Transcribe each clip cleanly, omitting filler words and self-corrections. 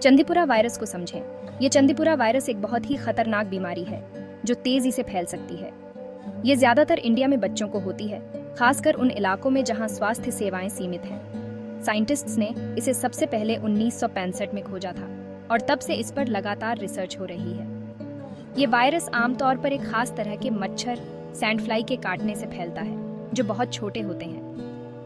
Chandipura virus को समझें। ये चंदीपुरा वायरस एक बहुत ही खतरनाक बीमारी है जो तेजी से फैल सकती है। ये ज्यादातर इंडिया में बच्चों को होती है, खासकर उन इलाकों में जहां स्वास्थ्य सेवाएं सीमित हैं। साइंटिस्ट्स ने इसे सबसे पहले 1965 में खोजा था और तब से इस पर लगातार रिसर्च हो रही है। ये वायरस आमतौर पर एक खास तरह के मच्छर, सैंडफ्लाई के काटने से फैलता है, जो बहुत छोटे होते हैं।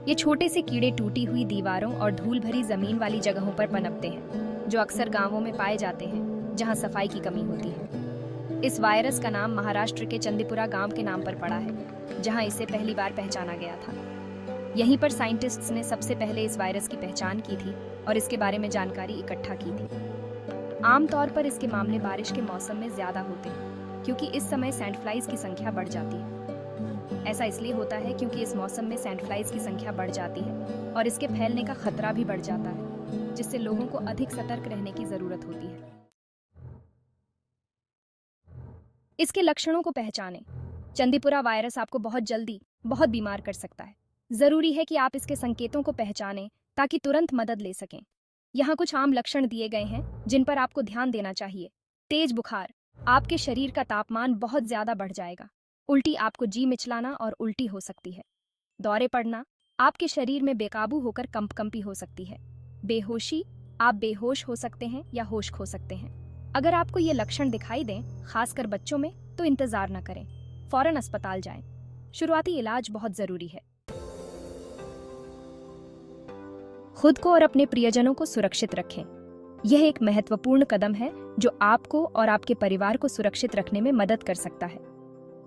ये छोटे से कीड़े टूटी हुई दीवारों और धूल भरी जमीन वाली जगहों पर पनपते हैं, जो अक्सर गांवों में पाए जाते हैं जहां सफाई की कमी होती है। इस वायरस का नाम महाराष्ट्र के चंदीपुरा गांव के नाम पर पड़ा है, जहां इसे पहली बार पहचाना गया था। यहीं पर साइंटिस्ट्स ने सबसे पहले इस वायरस की पहचान की थी और इसके बारे में जानकारी इकट्ठा की थी। आमतौर पर इसके मामले बारिश के मौसम में ज्यादा होते हैं, क्योंकि इस समय सैंडफ्लाइज की संख्या बढ़ जाती है। ऐसा इसलिए होता है क्योंकि इस मौसम में सैंडफ्लाइज की संख्या बढ़ जाती है और इसके फैलने का खतरा भी बढ़ जाता है, जिससे लोगों को अधिक सतर्क रहने की जरूरत होती है। इसके लक्षणों को पहचानें। चंदीपुरा वायरस आपको बहुत जल्दी बहुत बीमार कर सकता है। जरूरी है कि आप इसके संकेतों को पहचानें ताकि तुरंत मदद ले सकें। यहाँ कुछ आम लक्षण दिए गए हैं जिन पर आपको ध्यान देना चाहिए। तेज बुखार, आपके शरीर का तापमान बहुत ज्यादा बढ़ जाएगा। उल्टी, आपको जी मिचलाना और उल्टी हो सकती है। दौरे पड़ना, आपके शरीर में बेकाबू होकर कंपकंपी हो सकती है। बेहोशी, आप बेहोश हो सकते हैं या होश खो सकते हैं। अगर आपको ये लक्षण दिखाई दें, खासकर बच्चों में, तो इंतजार न करें, फौरन अस्पताल जाएं। शुरुआती इलाज बहुत जरूरी है। खुद को और अपने प्रियजनों को सुरक्षित रखें। यह एक महत्वपूर्ण कदम है जो आपको और आपके परिवार को सुरक्षित रखने में मदद कर सकता है।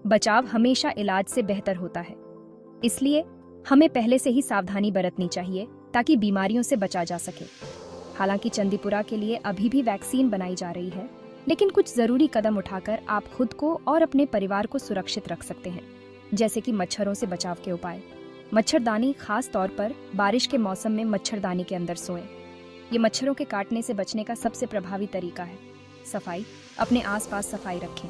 बचाव हमेशा इलाज से बेहतर होता है, इसलिए हमें पहले से ही सावधानी बरतनी चाहिए ताकि बीमारियों से बचा जा सके। हालांकि चंदीपुरा के लिए अभी भी वैक्सीन बनाई जा रही है, लेकिन कुछ जरूरी कदम उठाकर आप खुद को और अपने परिवार को सुरक्षित रख सकते हैं, जैसे कि मच्छरों से बचाव के उपाय। मच्छरदानी, खास तौर पर बारिश के मौसम में मच्छरदानी के अंदर सोएं। ये मच्छरों के काटने से बचने का सबसे प्रभावी तरीका है। सफाई, अपने आसपास सफाई रखें।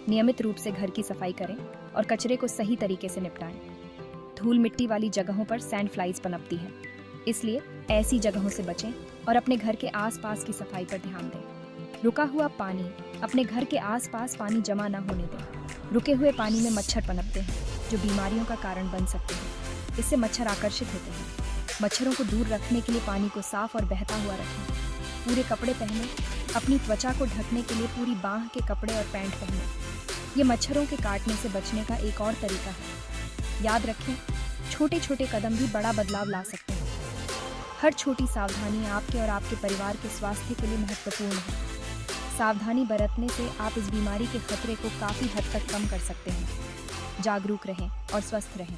नियमित रूप से घर की सफाई करें और कचरे को सही तरीके से निपटाएं। धूल मिट्टी वाली जगहों पर सैंडफ्लाइज पनपती हैं, इसलिए ऐसी जगहों से बचें और अपने घर के आसपास की सफाई पर ध्यान दें। रुका हुआ पानी, अपने घर के आसपास पानी जमा न होने दें। रुके हुए पानी में मच्छर पनपते हैं, जो बीमारियों का कारण बन सकते हैं। इससे मच्छर आकर्षित होते हैं। मच्छरों को दूर रखने के लिए पानी को साफ और बहता हुआ रखें। पूरे कपड़े पहनें। अपनी त्वचा को ढकने के लिए पूरी बांह के कपड़े और पैंट पहनें। ये मच्छरों के काटने से बचने का एक और तरीका है। याद रखें, छोटे छोटे कदम भी बड़ा बदलाव ला सकते हैं। हर छोटी सावधानी आपके और आपके परिवार के स्वास्थ्य के लिए महत्वपूर्ण है। सावधानी बरतने से आप इस बीमारी के खतरे को काफी हद तक कम कर सकते हैं। जागरूक रहें और स्वस्थ रहें।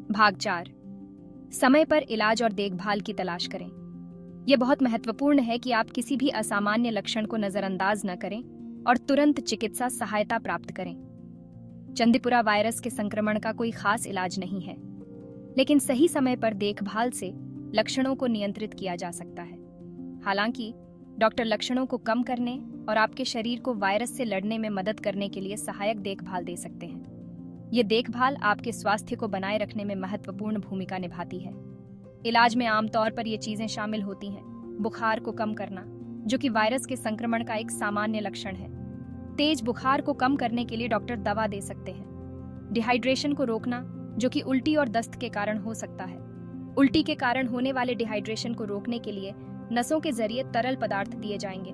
भाग 4, समय पर इलाज और देखभाल की तलाश करें। यह बहुत महत्वपूर्ण है कि आप किसी भी असामान्य लक्षण को नजरअंदाज न करें और तुरंत चिकित्सा सहायता प्राप्त करें। चंदीपुरा वायरस के संक्रमण का कोई खास इलाज नहीं है, लेकिन सही समय पर देखभाल से लक्षणों को नियंत्रित किया जा सकता है। हालांकि डॉक्टर लक्षणों को कम करने और आपके शरीर को वायरस से लड़ने में मदद करने के लिए सहायक देखभाल दे सकते हैं। ये देखभाल आपके स्वास्थ्य को बनाए रखने में महत्वपूर्ण भूमिका निभाती है। इलाज में आमतौर पर ये चीजें शामिल होती हैं। बुखार को कम करना, जो कि वायरस के संक्रमण का एक सामान्य लक्षण है। तेज बुखार को कम करने के लिए डॉक्टर दवा दे सकते हैं। डिहाइड्रेशन को रोकना, जो कि उल्टी और दस्त के कारण हो सकता है। उल्टी के कारण होने वाले डिहाइड्रेशन को रोकने के लिए नसों के जरिए तरल पदार्थ दिए जाएंगे।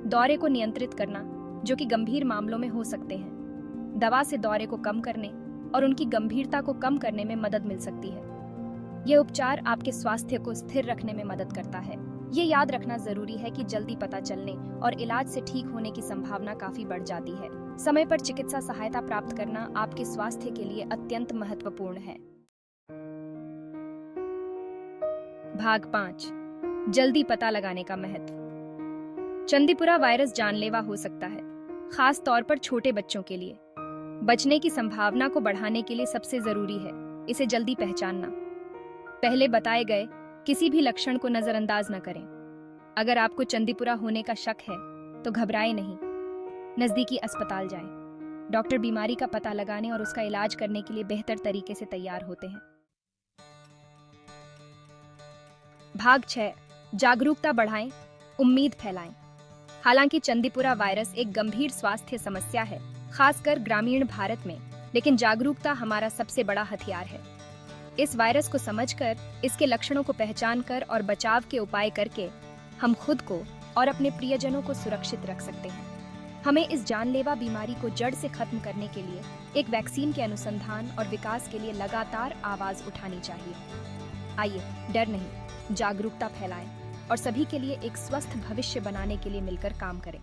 दौरे को नियंत्रित करना, जो कि गंभीर मामलों में हो सकते हैं। दवा से दौरे को कम करने और उनकी गंभीरता को कम करने में मदद मिल सकती है। यह उपचार आपके स्वास्थ्य को स्थिर रखने में मदद करता है। ये याद रखना जरूरी है कि जल्दी पता चलने और इलाज से ठीक होने की संभावना काफी बढ़ जाती है। समय पर चिकित्सा सहायता प्राप्त करना आपके स्वास्थ्य के लिए अत्यंत महत्वपूर्ण है। भाग 5, जल्दी पता लगाने का महत्व। चंदीपुरा वायरस जानलेवा हो सकता है, खास तौर पर छोटे बच्चों के लिए। बचने की संभावना को बढ़ाने के लिए सबसे जरूरी है इसे जल्दी पहचानना। पहले बताए गए किसी भी लक्षण को नजरअंदाज न करें। अगर आपको चंदीपुरा होने का शक है तो घबराएं नहीं, नजदीकी अस्पताल जाएं। डॉक्टर बीमारी का पता लगाने और उसका इलाज करने के लिए बेहतर तरीके से तैयार होते हैं। भाग 6, जागरूकता बढ़ाएं, उम्मीद फैलाएं। हालांकि चंदीपुरा वायरस एक गंभीर स्वास्थ्य समस्या है, खासकर ग्रामीण भारत में, लेकिन जागरूकता हमारा सबसे बड़ा हथियार है। इस वायरस को समझकर, इसके लक्षणों को पहचानकर और बचाव के उपाय करके हम खुद को और अपने प्रियजनों को सुरक्षित रख सकते हैं। हमें इस जानलेवा बीमारी को जड़ से खत्म करने के लिए एक वैक्सीन के अनुसंधान और विकास के लिए लगातार आवाज उठानी चाहिए। आइए, डर नहीं, जागरूकता फैलाएं और सभी के लिए एक स्वस्थ भविष्य बनाने के लिए मिलकर काम करें।